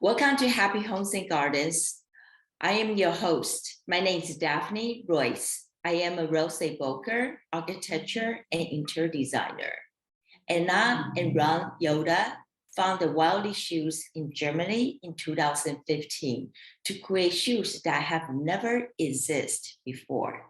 Welcome to Happy Homes and Gardens. I am your host. My name is Daphne Royce. I am a real estate broker, architecture, and interior designer. Anna and Rae Yona founded Wildling Shoes in Germany in 2015 to create shoes that have never existed before.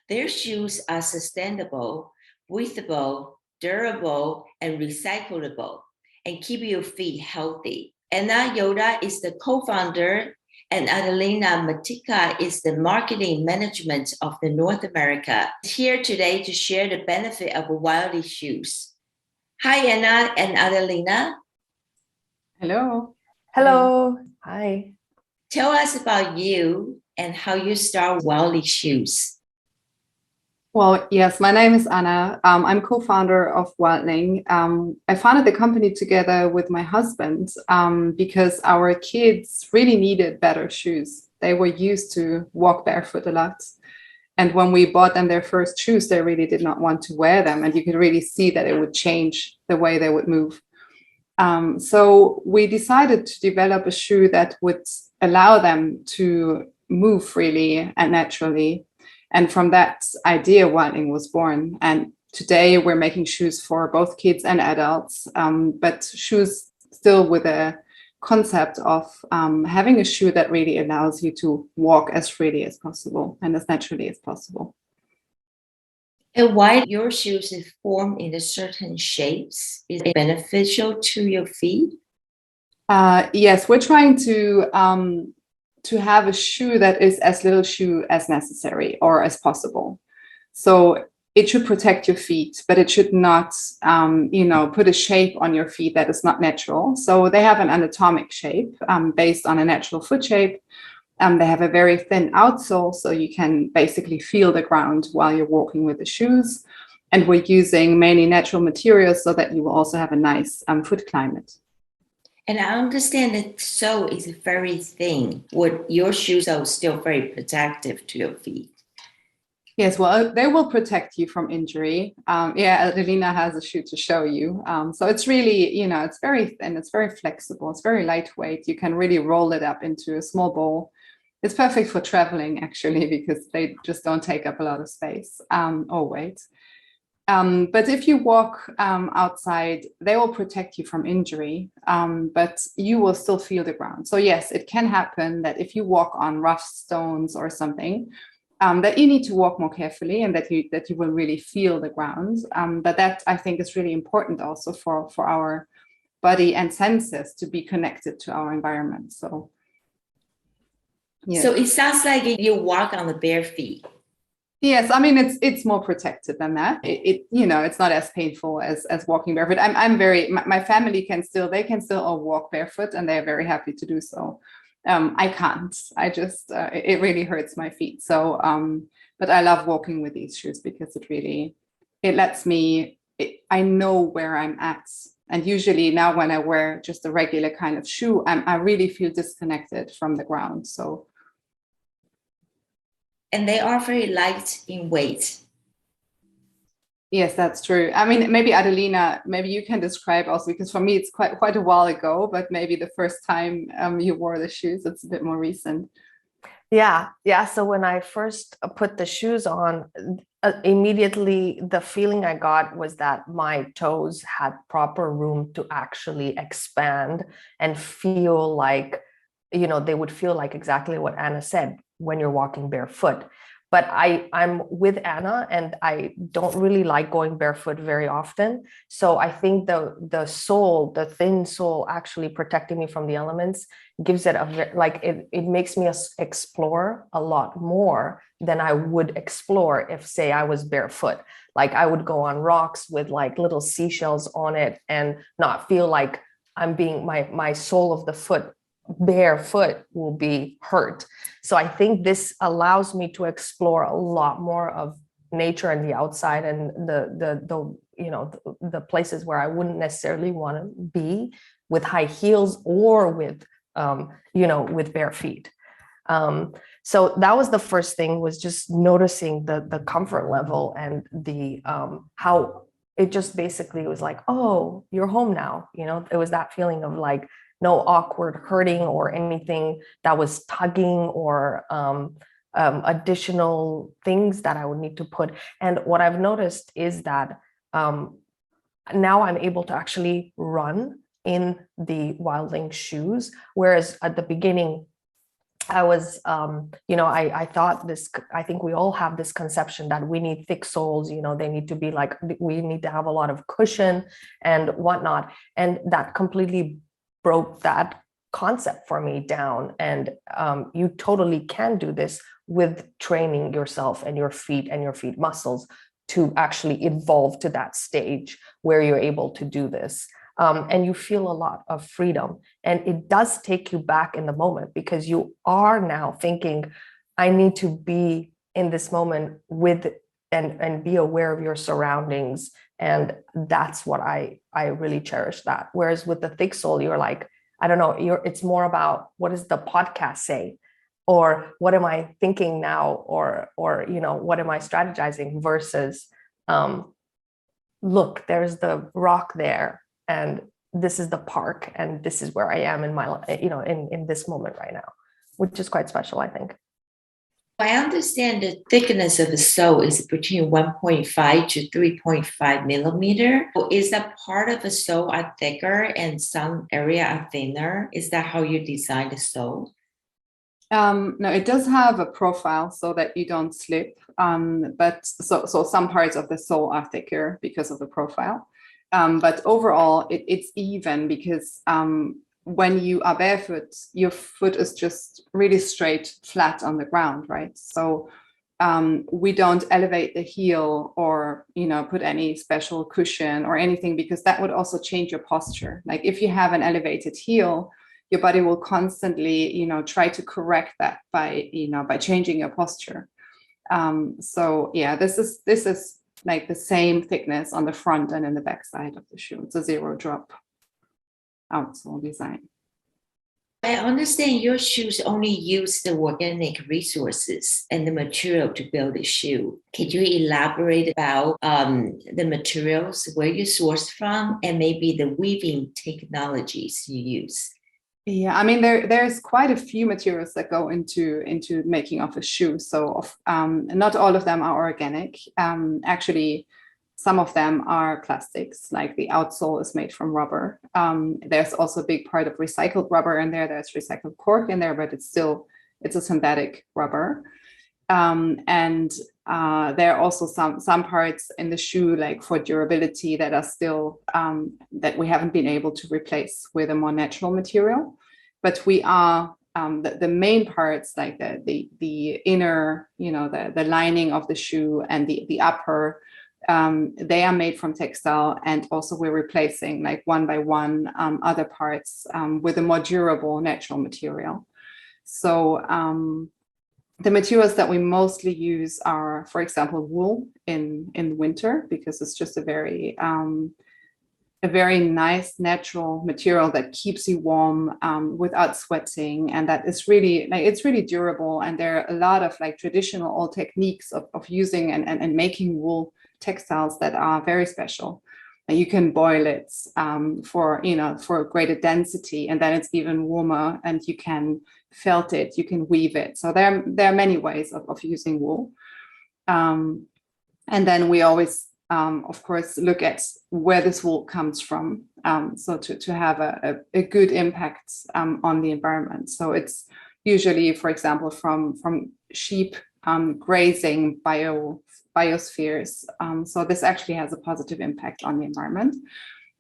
Their shoes are sustainable, breathable, durable, and recyclable, and keep your feet healthy. Anna Yona is the co-founder, and Adelina Matinca is the marketing management of the North America. Here today to share the benefit of Wildling Shoes. Hi, Anna and Adelina. Hello. Hello. Hi. Tell us about you and how you start Wildling Shoes. Well, yes, my name is Anna. I'm co-founder of Wildling. I founded the company together with my husband because our kids really needed better shoes. They were used to walk barefoot a lot. And when we bought them their first shoes, they really did not want to wear them. And you could really see that it would change the way they would move. So we decided to develop a shoe that would allow them to move freely and naturally. And from that idea, Wildling was born. And today we're making shoes for both kids and adults, but shoes still with a concept of having a shoe that really allows you to walk as freely as possible and as naturally as possible. And why your shoes is formed in a certain shapes? Is it beneficial to your feet? Yes, we're trying to have a shoe that is as little shoe as necessary or as possible. So it should protect your feet, but it should not, put a shape on your feet that is not natural. So they have an anatomic shape based on a natural foot shape. They have a very thin outsole, so you can basically feel the ground while you're walking with the shoes. And we're using mainly natural materials so that you will also have a nice foot climate. And I understand that sole is very thin. Would your shoes are still very protective to your feet? Yes, well, they will protect you from injury. Adelina has a shoe to show you. So it's really, it's very thin, it's very flexible, it's very lightweight. You can really roll it up into a small bowl. It's perfect for traveling, actually, because they just don't take up a lot of space or weight. But if you walk outside, they will protect you from injury, but you will still feel the ground. So yes, it can happen that if you walk on rough stones or something, that you need to walk more carefully and that you will really feel the ground. But that, I think, is really important also for our body and senses to be connected to our environment. So, yeah. So it sounds like you walk on the bare feet. Yes, I mean it's more protected than that. It's not as painful as walking barefoot. My family can still all walk barefoot and they're very happy to do so. I can't. I just it really hurts my feet. So but I love walking with these shoes because it lets me I know where I'm at. And usually now when I wear just a regular kind of shoe, I really feel disconnected from the ground. So. And they are very light in weight. Yes, that's true. I mean, maybe Adelina, maybe you can describe also, because for me it's quite a while ago, but maybe the first time you wore the shoes, it's a bit more recent. Yeah. So when I first put the shoes on, immediately the feeling I got was that my toes had proper room to actually expand and feel like, they would feel like exactly what Anna said when you're walking barefoot. But I'm with Anna and I don't really like going barefoot very often. So I think the sole, the thin sole actually protecting me from the elements gives it it makes me explore a lot more than I would explore if, say, I was barefoot. Like I would go on rocks with like little seashells on it and not feel like I'm being my sole of the foot barefoot will be hurt. So I think this allows me to explore a lot more of nature and the outside and the places where I wouldn't necessarily want to be with high heels or with with bare feet. So that was the first thing, was just noticing the comfort level and the how it just basically was like, oh, you're home now. It was that feeling of like no awkward hurting or anything that was tugging or additional things that I would need to put. And what I've noticed is that now I'm able to actually run in the Wildling shoes, whereas at the beginning, I was, I thought this, I think we all have this conception that we need thick soles, they need to be like, we need to have a lot of cushion and whatnot. And that completely broke that concept for me down. And you totally can do this with training yourself and your feet muscles to actually evolve to that stage where you're able to do this. And you feel a lot of freedom. And it does take you back in the moment because you are now thinking, I need to be in this moment with and be aware of your surroundings. And that's what I really cherish that. Whereas with the thick sole, you're like, I don't know, it's more about what does the podcast say? Or what am I thinking now? Or what am I strategizing versus look, there's the rock there. And this is the park, and this is where I am in my, in this moment right now, which is quite special, I think. I understand the thickness of the sole is between 1.5 to 3.5 millimeter. Is that part of the sole are thicker and some area are thinner? Is that how you design the sole? No, it does have a profile so that you don't slip. But so some parts of the sole are thicker because of the profile. But overall, it's even because when you are barefoot, your foot is just really straight, flat on the ground, right? So we don't elevate the heel or, put any special cushion or anything, because that would also change your posture. Like if you have an elevated heel, your body will constantly, try to correct that by changing your posture. So yeah, this is like the same thickness on the front and in the back side of the shoe. It's a 0 drop outsole design. I understand your shoes only use the organic resources and the material to build a shoe. Could you elaborate about the materials, where you source from, and maybe the weaving technologies you use? Yeah, I mean, there's quite a few materials that go into making of a shoe. So not all of them are organic. Actually, some of them are plastics, like the outsole is made from rubber. There's also a big part of recycled rubber in there. There's recycled cork in there, but it's a synthetic rubber. And there are also some parts in the shoe, like for durability, that are still that we haven't been able to replace with a more natural material. But we are the main parts, like the inner, the lining of the shoe and the upper, they are made from textile, and also we're replacing like one by one other parts with a more durable natural material. So the materials that we mostly use are, for example, wool in winter, because it's just a very nice natural material that keeps you warm without sweating, and that is really it's really durable. And there are a lot of like traditional old techniques of using and making wool textiles that are very special. And you can boil it for greater density, and then it's even warmer, and you can felt it, you can weave it. So there are many ways of using wool. And then we always, of course, look at where this wool comes from. So to have a good impact on the environment. So it's usually, for example, from sheep grazing biospheres. So this actually has a positive impact on the environment.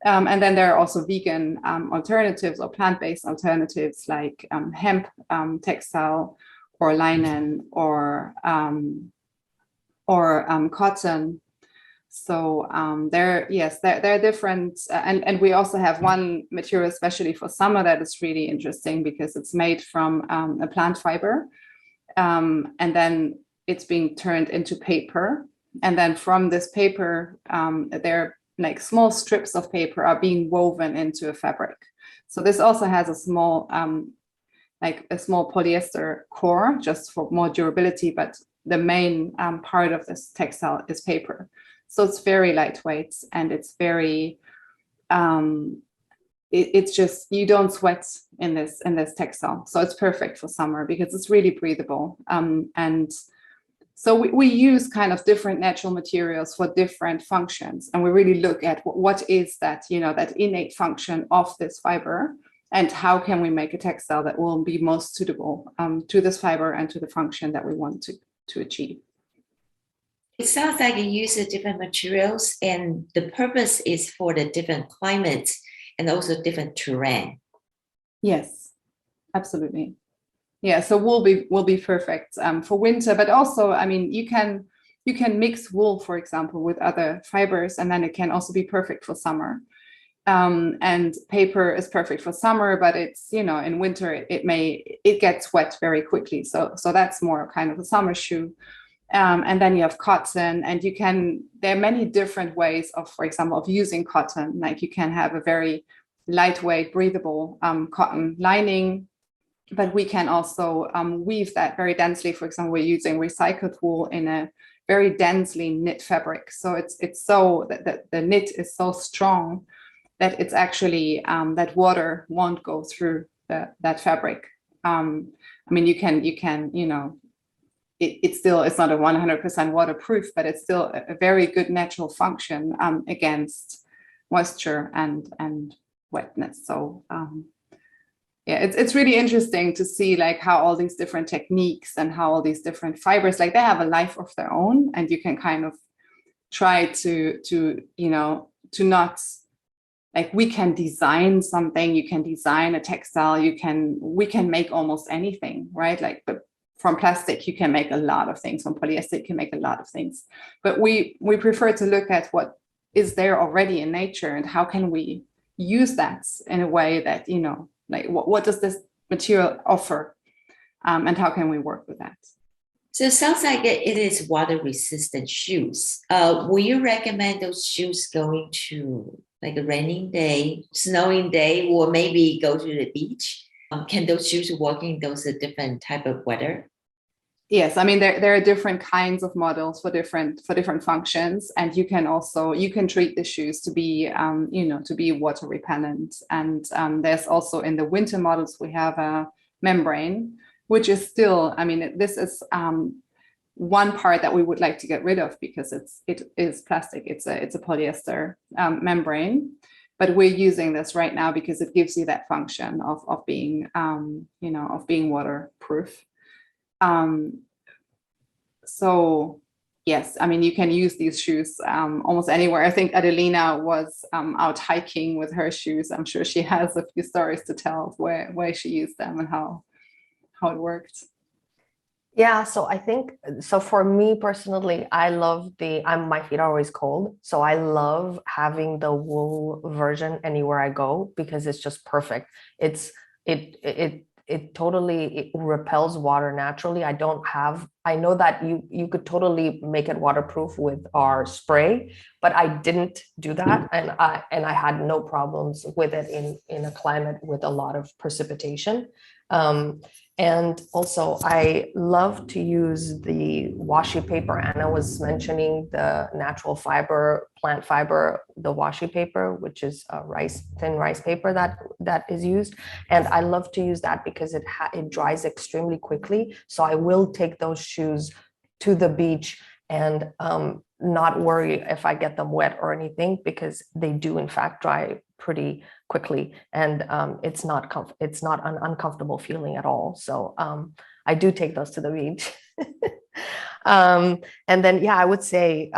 And then there are also vegan alternatives or plant-based alternatives like hemp textile or linen or cotton. So there are different, and we also have one material especially for summer that is really interesting because it's made from a plant fiber, and then it's being turned into paper, and then from this paper, there like small strips of paper are being woven into a fabric. So this also has a small polyester core just for more durability, but the main part of this textile is paper. So it's very lightweight, and it's very, it's just, you don't sweat in this textile. So it's perfect for summer because it's really breathable. And so we use kind of different natural materials for different functions. And we really look at what is that, that innate function of this fiber, and how can we make a textile that will be most suitable to this fiber and to the function that we want to achieve. It sounds like you use different materials, and the purpose is for the different climates and also different terrain. Yes, absolutely. Yeah, so wool will be perfect for winter, but also, I mean, you can mix wool, for example, with other fibers, and then it can also be perfect for summer. And paper is perfect for summer, but it's, in winter it gets wet very quickly. So that's more kind of a summer shoe. And then you have cotton, and there are many different ways of, for example, of using cotton. Like you can have a very lightweight, breathable cotton lining, but we can also weave that very densely. For example, we're using recycled wool in a very densely knit fabric. So it's so that the knit is so strong that it's actually that water won't go through that fabric. I mean, you can, it's not a 100% waterproof, but it's still a very good natural function against moisture and wetness. So yeah, it's really interesting to see like how all these different techniques and how all these different fibers, like they have a life of their own, and you can kind of try to not, like, we can design something, you can design a textile, we can make almost anything, right? Like, but from plastic you can make a lot of things, from polyester you can make a lot of things, but we prefer to look at what is there already in nature and how can we use that in a way that, like what does this material offer, and how can we work with that? So it sounds like it is water resistant shoes. Will you recommend those shoes going to like a raining day, snowing day, or maybe go to the beach? Can those shoes work in those different type of weather? Yes, I mean there are different kinds of models for different functions, and you can treat the shoes to be to be water repellent. And there's also, in the winter models, we have a membrane, which is still, I mean, this is one part that we would like to get rid of because it is plastic. It's a polyester membrane, but we're using this right now because it gives you that function of being of being waterproof. So yes, I mean, you can use these shoes almost anywhere. I think Adelina was out hiking with her shoes. I'm sure she has a few stories to tell of where she used them and how it worked. Yeah, so I think, so for me personally, I love my feet are always cold. So I love having the wool version anywhere I go because it's just perfect. It totally repels water naturally. I know that you could totally make it waterproof with our spray, but I didn't do that. And I had no problems with it in a climate with a lot of precipitation. And also I love to use the washi paper. Anna was mentioning the natural fiber, plant fiber, the washi paper, which is thin rice paper that is used. And I love to use that because it dries extremely quickly. So I will take those shoes to the beach and not worry if I get them wet or anything, because they do in fact dry pretty quickly, and it's not an uncomfortable feeling at all. So I do take those to the beach. And then I would say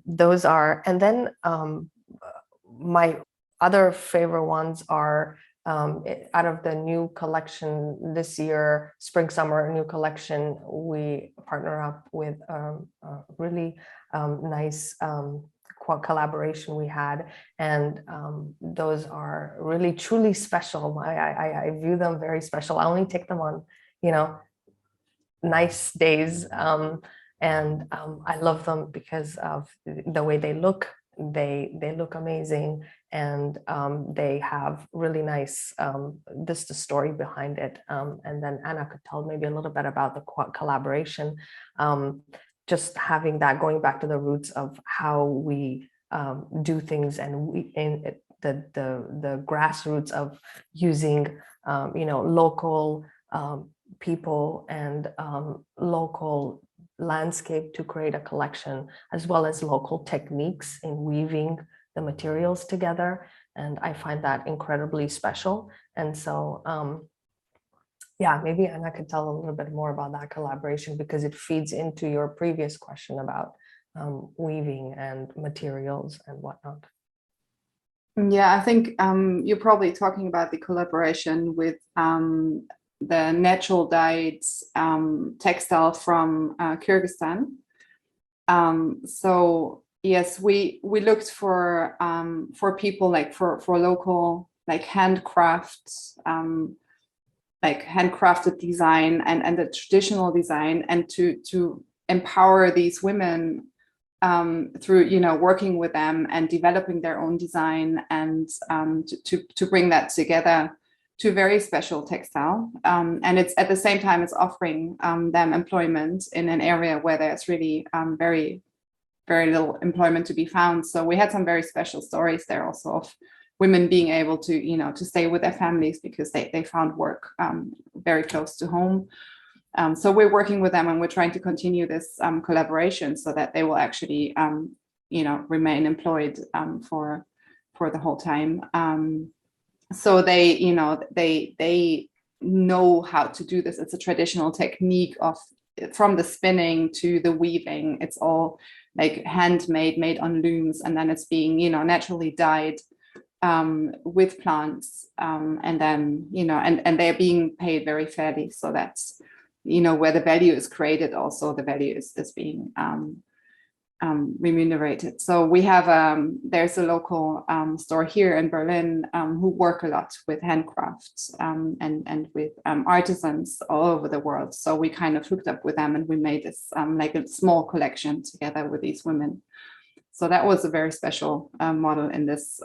those are, and then my other favorite ones are out of the new collection this year, spring summer new collection. We partner up with a really nice collaboration we had, and those are really truly special. I view them very special. I only take them on nice days, and I love them because of the way they look. They look amazing, and they have really nice the story behind it, and then Anna could tell maybe a little bit about the collaboration. just having that, going back to the roots of how we do things, and the grassroots of using local people and local landscape to create a collection, as well as local techniques in weaving the materials together. And I find that incredibly special. And so yeah, maybe Anna could tell a little bit more about that collaboration, because it feeds into your previous question about weaving and materials and whatnot. Yeah, I think you're probably talking about the collaboration with the natural dyed textile from Kyrgyzstan. So yes, we looked for people, like for local, like handcrafted design and the traditional design, and to empower these women through working with them and developing their own design, and to bring that together to very special textile, and it's at the same time it's offering them employment in an area where there's really very little employment to be found. So we had some very special stories there also of women being able to to stay with their families because they found work very close to home. So we're working with them, and we're trying to continue this collaboration so that they will actually remain employed for the whole time. So they know how to do this. It's a traditional technique from the spinning to the weaving. It's all like handmade, made on looms, and then it's being naturally dyed with plants, and then and they're being paid very fairly. So that's where the value is created, also the value is being remunerated. So we have there's a local store here in Berlin who work a lot with handcrafts and with artisans all over the world. So we kind of hooked up with them, and we made this like a small collection together with these women. So that was a very special model in this.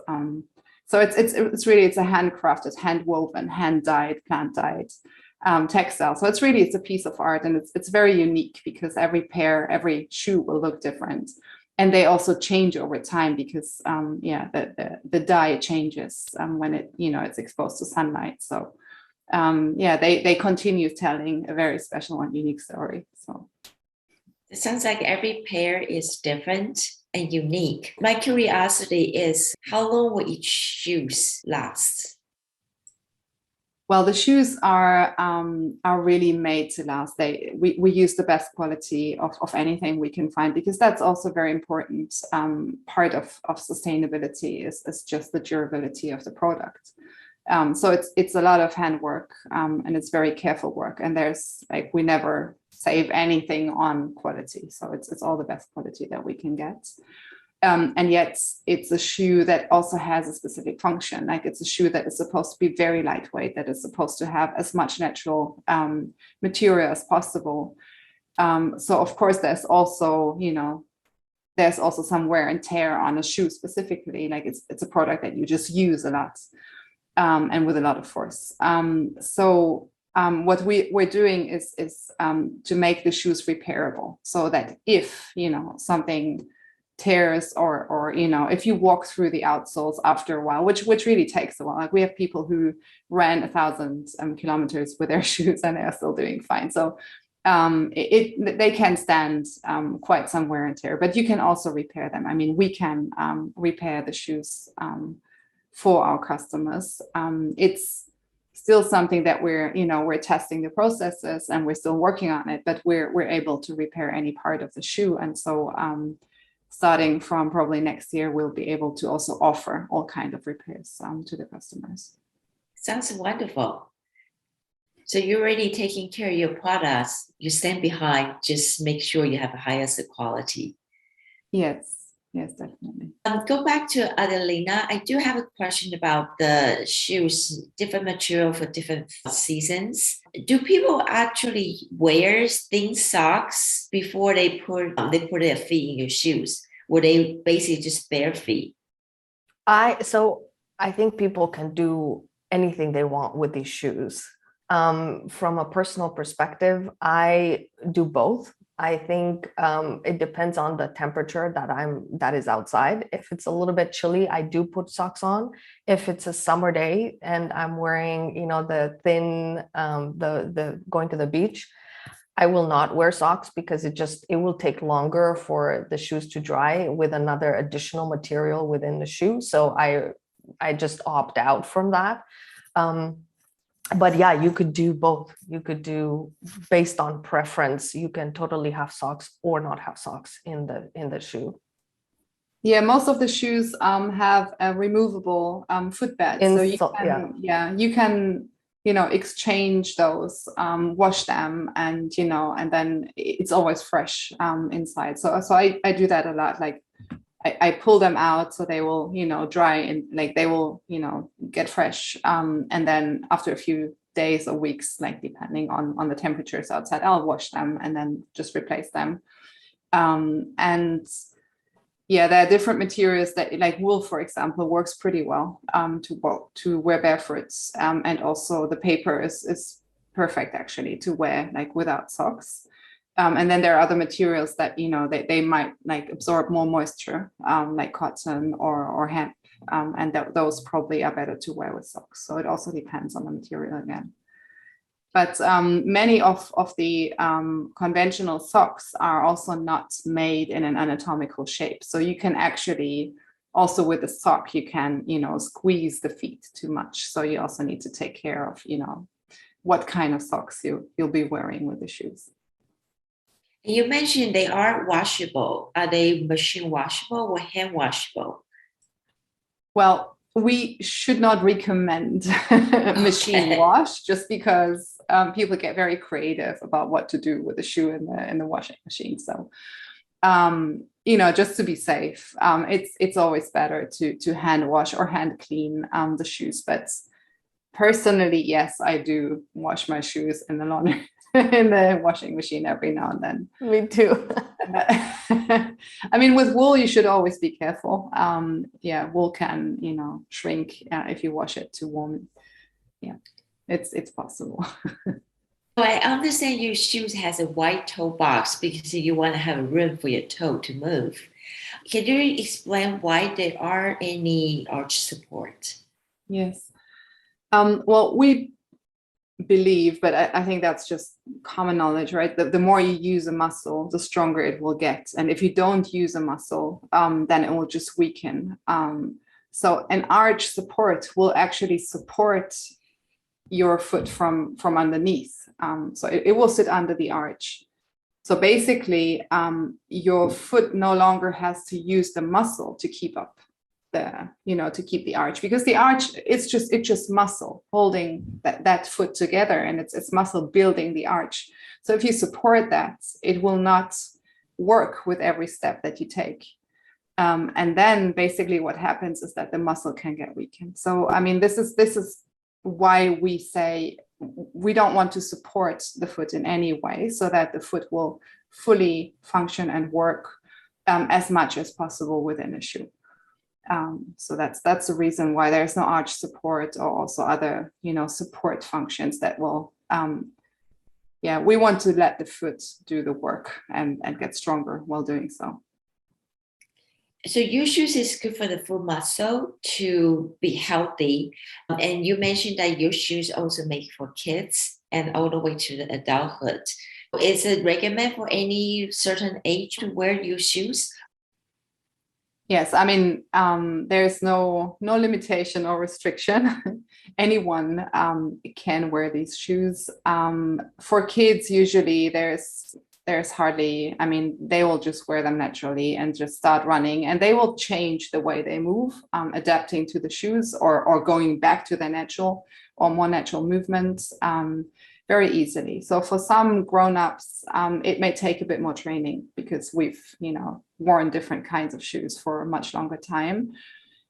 So it's a handcrafted, hand woven, hand dyed, plant dyed textile. So it's a piece of art, and it's very unique because every shoe will look different, and they also change over time because the dye changes when it's exposed to sunlight. So they continue telling a very special and unique story. So it sounds like every pair is different and unique. My curiosity is, how long will each shoes last? Well, the shoes are really made to last. We use the best quality of anything we can find, because that's also very important. Part of sustainability is just the durability of the product. So it's a lot of handwork, and it's very careful work. And there's we never save anything on quality. So it's all the best quality that we can get. And yet it's a shoe that also has a specific function. Like it's a shoe that is supposed to be very lightweight, that is supposed to have as much natural material as possible. So of course there's also some wear and tear on a shoe specifically. Like it's a product that you just use a lot and with a lot of force. So what we're doing is to make the shoes repairable, so that if something tears or if you walk through the outsoles after a while, which really takes a while. Like we have people who ran 1,000 kilometers with their shoes and they are still doing fine. So they can stand quite some wear and tear, but you can also repair them. I mean, we can repair the shoes for our customers. It's still something that we're testing the processes and we're still working on it, but we're able to repair any part of the shoe. And so starting from probably next year, we'll be able to also offer all kinds of repairs to the customers. Sounds wonderful. So you're already taking care of your products. You stand behind, just make sure you have the highest quality. Yes, definitely. Go back to Adelina. I do have a question about the shoes, different material for different seasons. Do people actually wear thin socks before they put their feet in your shoes? Or they basically just bare feet? I think people can do anything they want with these shoes. From a personal perspective, I do both. I think it depends on the temperature that is outside. If it's a little bit chilly, I do put socks on. If it's a summer day and I'm wearing, the thin, the going to the beach, I will not wear socks because it will take longer for the shoes to dry with another additional material within the shoe. So I just opt out from that. But yeah, you could do both. You could do based on preference. You can totally have socks or not have socks in the shoe. Yeah, most of the shoes have a removable footbed, so you can exchange those, wash them, and and then it's always fresh inside. So I do that a lot. Like I pull them out so they will dry and like they will get fresh, and then after a few days or weeks, like depending on the temperatures outside, I'll wash them and then just replace them. And yeah, there are different materials that, like wool, for example, works pretty well to wear barefoot, and also the paper is perfect actually to wear like without socks. And then there are other materials that they might like absorb more moisture, like cotton or hemp, and those probably are better to wear with socks. So it also depends on the material again. But many of the conventional socks are also not made in an anatomical shape. So you can actually also with a sock, you can, squeeze the feet too much. So you also need to take care of, what kind of socks you'll be wearing with the shoes. You mentioned they are washable. Are they machine washable or hand washable? Well, we should not recommend machine wash just because people get very creative about what to do with the shoe in the washing machine. So, just to be safe, it's always better to hand wash or hand clean the shoes. But personally, yes, I do wash my shoes in the laundry. In the washing machine every now and then. Me too. I mean, with wool, you should always be careful. Wool can, shrink if you wash it too warm. Yeah, it's possible. So I understand your shoes has a white toe box because you want to have room for your toe to move. Can you explain why there are any arch support? Yes. Well, we believe, but I think that's just common knowledge, right? The more you use a muscle, the stronger it will get. And if you don't use a muscle, then it will just weaken. So an arch support will actually support your foot from underneath. So it will sit under the arch. So basically, your foot no longer has to use the muscle to keep up to keep the arch, because the arch it's just muscle holding that foot together, and it's muscle building the arch. So if you support that, it will not work with every step that you take, and then basically what happens is that the muscle can get weakened. So I mean, this is why we say we don't want to support the foot in any way, so that the foot will fully function and work as much as possible within a shoe. So that's the reason why there's no arch support or also other, support functions that will, we want to let the foot do the work and get stronger while doing so. So your shoes is good for the foot muscle to be healthy. And you mentioned that your shoes also make for kids and all the way to the adulthood. Is it recommended for any certain age to wear your shoes? Yes, I mean, there's no limitation or restriction. Anyone can wear these shoes. For kids, usually there's hardly, I mean, they will just wear them naturally and just start running, and they will change the way they move, adapting to the shoes or going back to their natural or more natural movements very easily. So for some grown-ups, it may take a bit more training because we've, worn different kinds of shoes for a much longer time.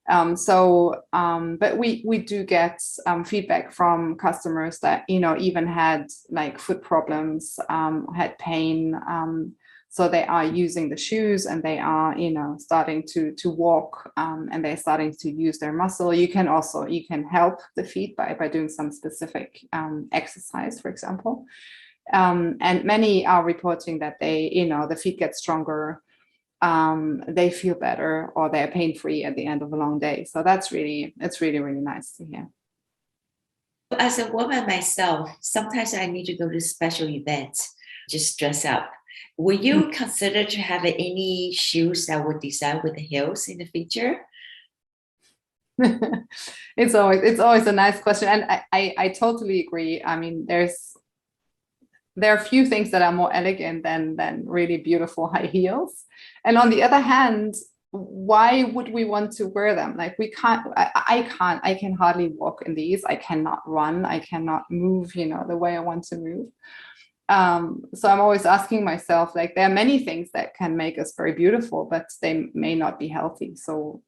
But we do get feedback from customers that, even had like foot problems, had pain. So they are using the shoes and they are, starting to walk, and they're starting to use their muscle. You can help the feet by doing some specific exercise, for example. And many are reporting that they, the feet get stronger, they feel better, or they're pain-free at the end of a long day. So it's really, really nice to hear. As a woman myself, sometimes I need to go to special events, just dress up. Will you consider to have any shoes that would design with the heels in the future? It's always a nice question, and I totally agree. I mean, there are few things that are more elegant than really beautiful high heels. And on the other hand, why would we want to wear them? Like, I can hardly walk in these. I cannot run. I cannot move, the way I want to move. So I'm always asking myself, like, there are many things that can make us very beautiful, but they may not be healthy. So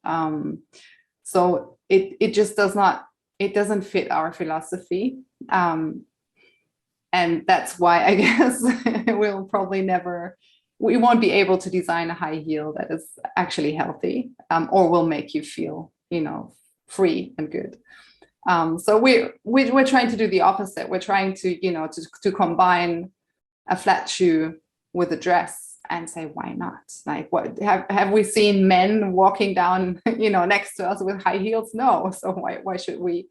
it just doesn't fit our philosophy. And that's why I guess we won't be able to design a high heel that is actually healthy, or will make you feel, free and good. So we're trying to do the opposite. We're trying to, to combine a flat shoe with a dress and say, why not? Like, what have we seen men walking down, next to us with high heels? No. So why should we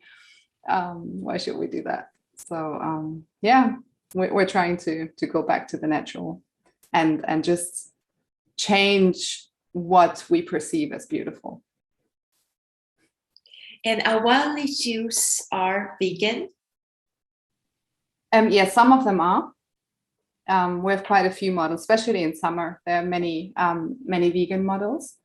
do that? So yeah, we're trying to go back to the natural and just change what we perceive as beautiful. And our Wildling shoes are vegan? Yeah, some of them are. We have quite a few models, especially in summer. There are many vegan models.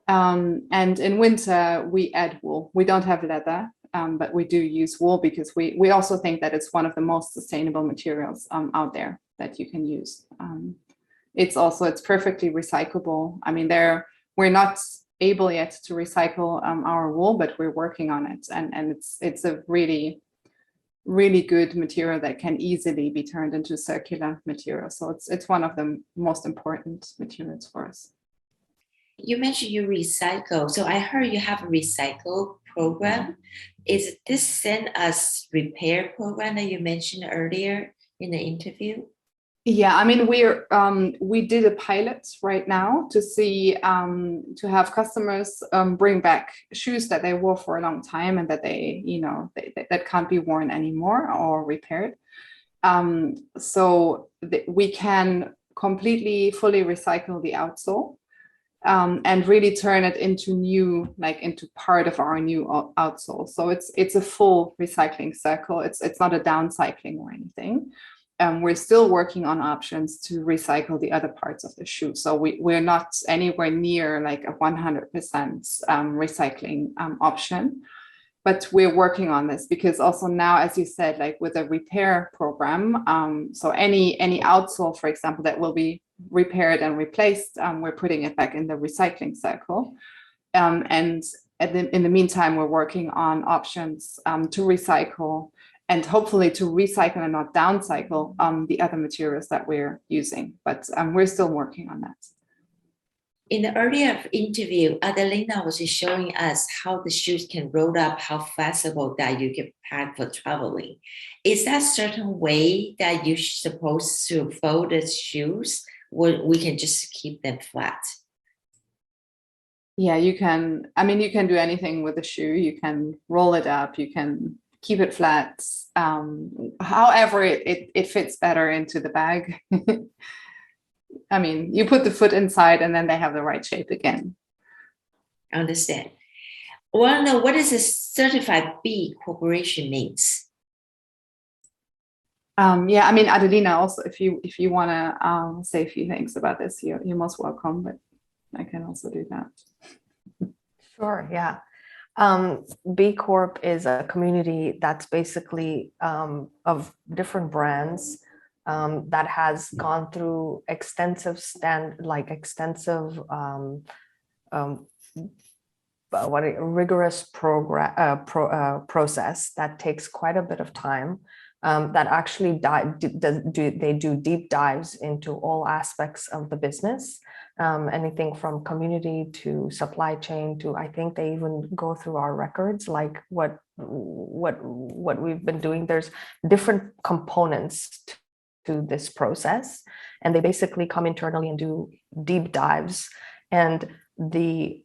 And in winter, we add wool. We don't have leather, but we do use wool because we also think that it's one of the most sustainable materials out there that you can use. It's perfectly recyclable. I mean, we're not able yet to recycle our wool, but we're working on it. And it's a really, really good material that can easily be turned into circular material. So it's one of the most important materials for us. You mentioned you recycle. So I heard you have a recycle program. Is this same as repair program that you mentioned earlier in the interview? Yeah, I mean, we did a pilot right now to see, to have customers bring back shoes that they wore for a long time and that they that can't be worn anymore or repaired. So we can completely, fully recycle the outsole and really turn it into part of our new outsole. So it's a full recycling circle. It's not a downcycling or anything. We're still working on options to recycle the other parts of the shoe. So we're not anywhere near like a 100% recycling option, but we're working on this because also now, as you said, like with a repair program, so any outsole, for example, that will be repaired and replaced, we're putting it back in the recycling circle. And in the meantime, we're working on options to recycle and hopefully to recycle and not downcycle the other materials that we're using. But we're still working on that. In the earlier interview, Adelina was showing us how the shoes can roll up, how flexible that you can pack for traveling. Is that a certain way that you're supposed to fold the shoes, or we can just keep them flat? Yeah, you can. I mean, you can do anything with a shoe. You can roll it up. You can keep it flat. However, it fits better into the bag. I mean, you put the foot inside and then they have the right shape again. I understand. I want to know, what does a certified B corporation means? Yeah, I mean, Adelina, also, if you want to say a few things about this, you're most welcome, but I can also do that. Sure, yeah. B Corp is a community that's basically of different brands that has gone through extensive rigorous process that takes quite a bit of time. That actually they do deep dives into all aspects of the business, anything from community to supply chain to, I think they even go through our records, like what we've been doing. There's different components to this process, and they basically come internally and do deep dives. And the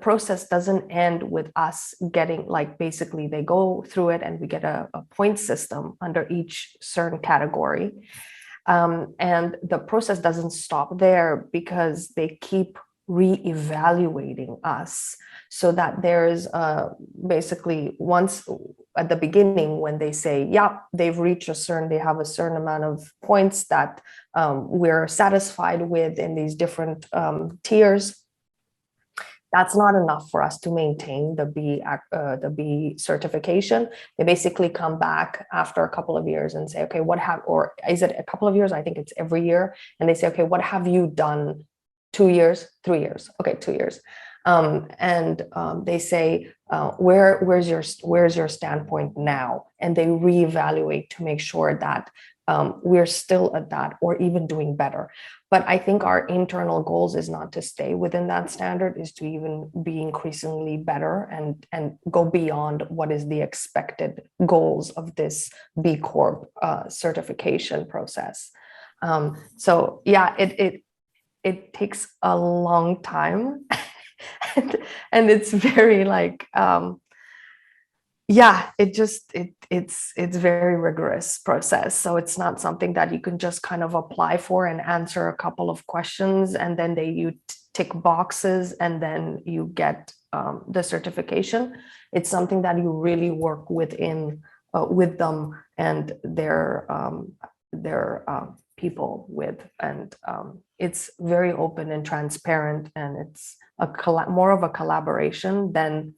process doesn't end with us getting, like, basically they go through it and we get a point system under each certain category. And the process doesn't stop there, because they keep re-evaluating us, so that there's basically, once at the beginning when they say, yeah, they've reached they have a certain amount of points that we're satisfied with in these different tiers, that's not enough for us to maintain the B certification. They basically come back after a couple of years and say, okay, or is it a couple of years? I think it's every year. And they say, okay, what have you done? 2 years, 3 years? Okay, 2 years. They say, where's your standpoint now? And they reevaluate to make sure that we're still at that, or even doing better. But I think our internal goals is not to stay within that standard, is to even be increasingly better and go beyond what is the expected goals of this B Corp certification process. So yeah, it takes a long time, and it's very like, yeah, it's very rigorous process. So it's not something that you can just kind of apply for and answer a couple of questions, and then you tick boxes and then you get the certification. It's something that you really work with them and their people with, and it's very open and transparent, and it's more of a collaboration than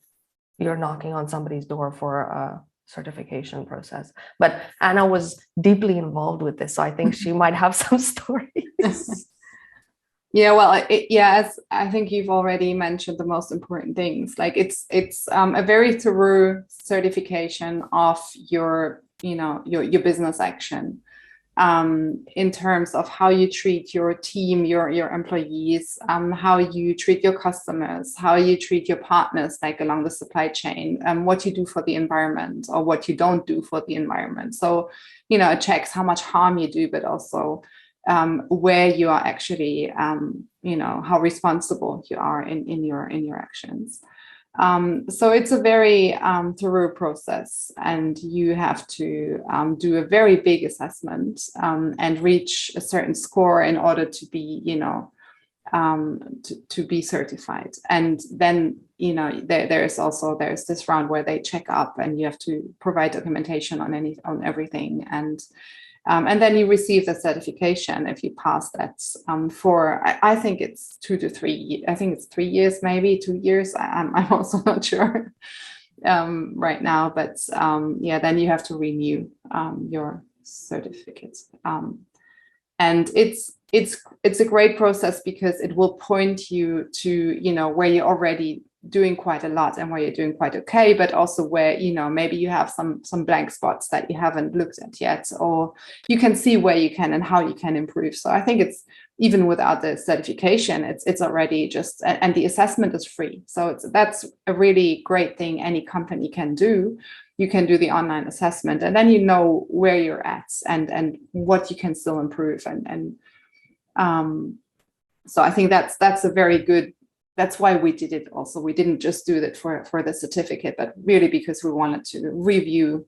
you're knocking on somebody's door for a certification process. But Anna was deeply involved with this, so I think she might have some stories. Yeah, well, as I think you've already mentioned the most important things. Like it's a very thorough certification of your business action, in terms of how you treat your team, your employees, how you treat your customers, how you treat your partners, like along the supply chain, what you do for the environment or what you don't do for the environment. So, it checks how much harm you do, but also where you are actually, how responsible you are in your actions. So it's a very thorough process, and you have to do a very big assessment and reach a certain score in order to be, to be certified. And then, there's this round where they check up, and you have to provide documentation on everything, and then you receive the certification if you pass that for, I think it's 2 to 3, I think it's 3 years, maybe 2 years. I'm also not sure right now, but then you have to renew your certificate. And it's a great process, because it will point you to, where you're already doing quite a lot and where you're doing quite okay, but also where, maybe you have some blank spots that you haven't looked at yet, or you can see where you can and how you can improve. So I think it's, even without the certification, it's already just, and the assessment is free. So that's a really great thing any company can do. You can do the online assessment, and then where you're at and what you can still improve. So I think that's a very good, that's why we did it also. We didn't just do that for the certificate, but really because we wanted to review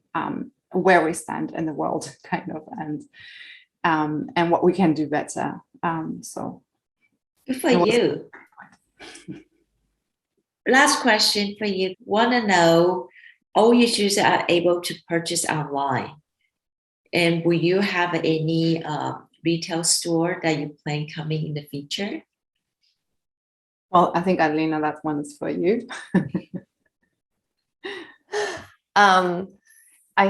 where we stand in the world, kind of, and what we can do better. So good for you. Last question for you. Want to know, all your shoes are able to purchase online, and will you have any retail store that you plan coming in the future? Well, I think, Adelina, that one is for you. I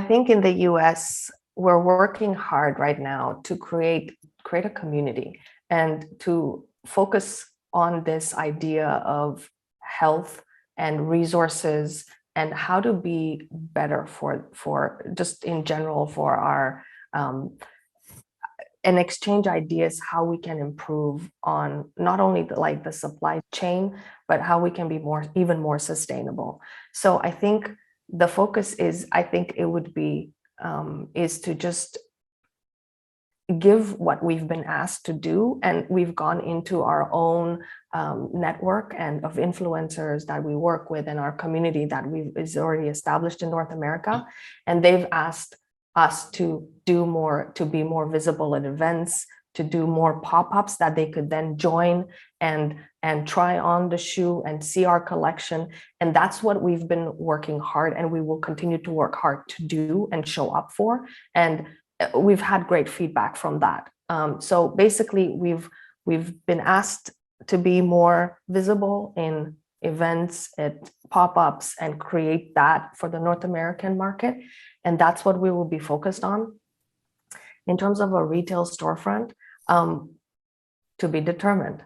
think in the US, we're working hard right now to create a community and to focus on this idea of health and resources and how to be better for just in general for our and exchange ideas how we can improve on not only the supply chain, but how we can be even more sustainable. So I think the focus is, I think it would be is to just give what we've been asked to do, and we've gone into our own network and of influencers that we work with in our community that is already established in North America, and they've asked us to do more, to be more visible at events, to do more pop-ups that they could then join and try on the shoe and see our collection. And that's what we've been working hard, and we will continue to work hard to do and show up for. And we've had great feedback from that. So basically, we've been asked to be more visible in events, at pop-ups, and create that for the North American market. And that's what we will be focused on. In terms of a retail storefront, to be determined.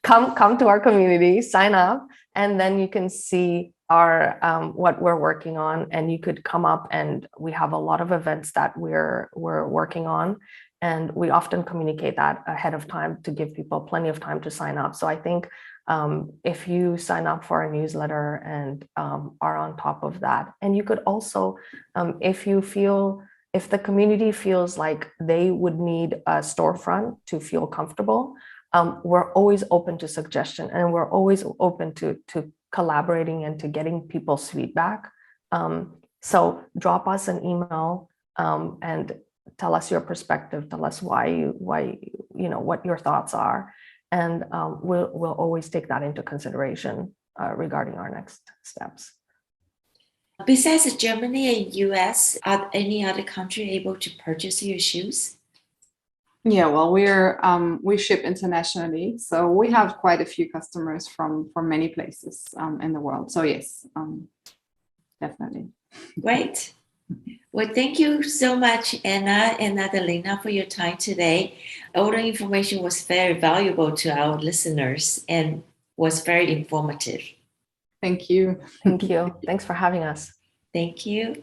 Come to our community, sign up, and then you can see our what we're working on, and you could come up, and we have a lot of events that we're working on, and we often communicate that ahead of time to give people plenty of time to sign up. So I think if you sign up for our newsletter and are on top of that, and you could also, if the community feels like they would need a storefront to feel comfortable, we're always open to suggestion, and we're always open to collaborating and to getting people's feedback. So drop us an email and tell us your perspective, tell us why you know, what your thoughts are. And we'll always take that into consideration regarding our next steps. Besides Germany and US, are any other country able to purchase your shoes? Yeah, well, we ship internationally, so we have quite a few customers from many places in the world. So yes, definitely. Great. Well, thank you so much, Anna and Adelina, for your time today. All the information was very valuable to our listeners and was very informative. Thank you. Thank you. Thanks for having us. Thank you.